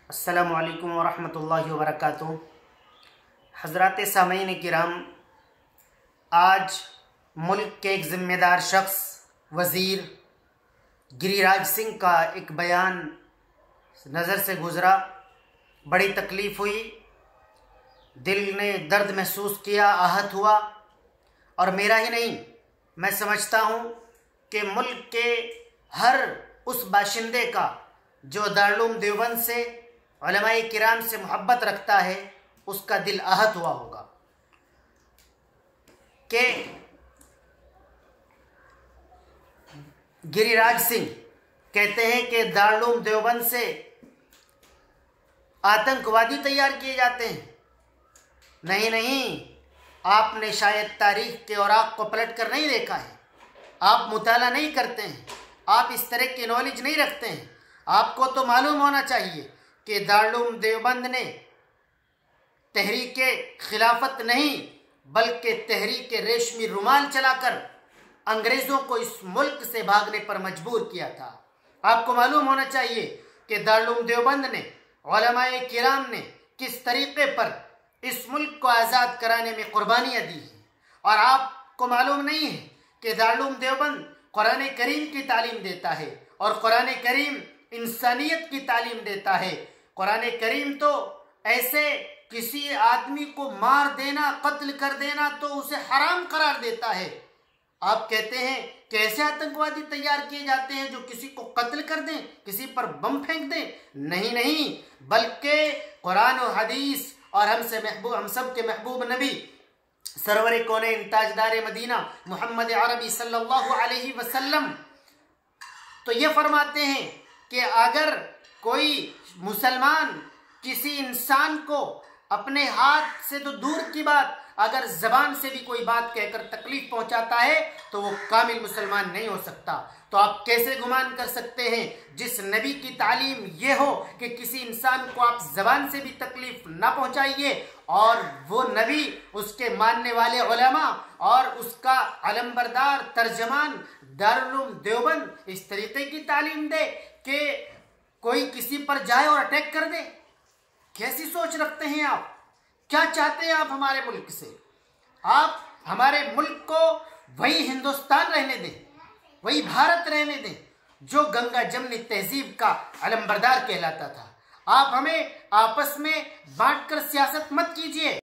अस्सलामु अलैकुम वरहमतुल्लाहि वबरकातुहू। हज़रात सामीन किराम, आज मुल्क के एक ज़िम्मेदार शख्स वज़ीर गिरिराज सिंह का एक बयान नज़र से गुज़रा। बड़ी तकलीफ़ हुई, दिल ने दर्द महसूस किया, आहत हुआ। और मेरा ही नहीं, मैं समझता हूँ कि मुल्क के हर उस बाशिंदे का जो दारुल उलूम देवबंद से, उलमाए किराम से मोहब्बत रखता है, उसका दिल आहत हुआ होगा कि गिरिराज सिंह कहते हैं कि दारुल उलूम देवबंद से आतंकवादी तैयार किए जाते हैं। नहीं, आपने शायद तारीख के औराक को पलट कर नहीं देखा है, आप मुताला नहीं करते हैं, आप इस तरह की नॉलेज नहीं रखते हैं। आपको तो मालूम होना चाहिए कि दारुल उलूम देवबंद ने तहरीके खिलाफत नहीं बल्कि तहरीके रेशमी रुमाल चलाकर अंग्रेज़ों को इस मुल्क से भागने पर मजबूर किया था। आपको मालूम होना चाहिए कि दारुल उलूम देवबंद ने, उलमाए किराम ने किस तरीके पर इस मुल्क को आज़ाद कराने में कुर्बानियाँ दी हैं। और आपको मालूम नहीं है कि दारुल उलूम देवबंद कुरान करीम की तालीम देता है और कुरान करीम इंसानियत की तालीम देता है। कुरान करीम तो ऐसे किसी आदमी को मार देना, कत्ल कर देना तो उसे हराम करार देता है। आप कहते हैं कि ऐसे आतंकवादी तैयार किए जाते हैं जो किसी को कत्ल कर दें, किसी पर बम फेंक दें। नहीं, बल्कि कुरान और हदीस और हम सब के महबूब नबी सरवर कौनैन ताजदार मदीना मोहम्मद अरबी सल्लल्लाहु अलैहि वसल्लम तो ये फरमाते हैं कि अगर कोई मुसलमान किसी इंसान को अपने हाथ से तो दूर की बात, अगर जबान से भी कोई बात कहकर तकलीफ पहुंचाता है तो वो कामिल मुसलमान नहीं हो सकता। तो आप कैसे गुमान कर सकते हैं जिस नबी की तालीम ये हो कि किसी इंसान को आप जबान से भी तकलीफ ना पहुंचाइए, और वो नबी, उसके मानने वाले उलमा और उसका अलमबरदार तर्जमान दारुल उलूम देवबंद इस तरीके की तालीम दे कि कोई किसी पर जाए और अटैक कर दे। कैसी सोच रखते हैं आप? क्या चाहते हैं आप हमारे मुल्क से? आप हमारे मुल्क को वही हिंदुस्तान रहने दें, वही भारत रहने दें जो गंगा जमनी तहजीब का अलमबरदार कहलाता था। आप हमें आपस में बांटकर सियासत मत कीजिए।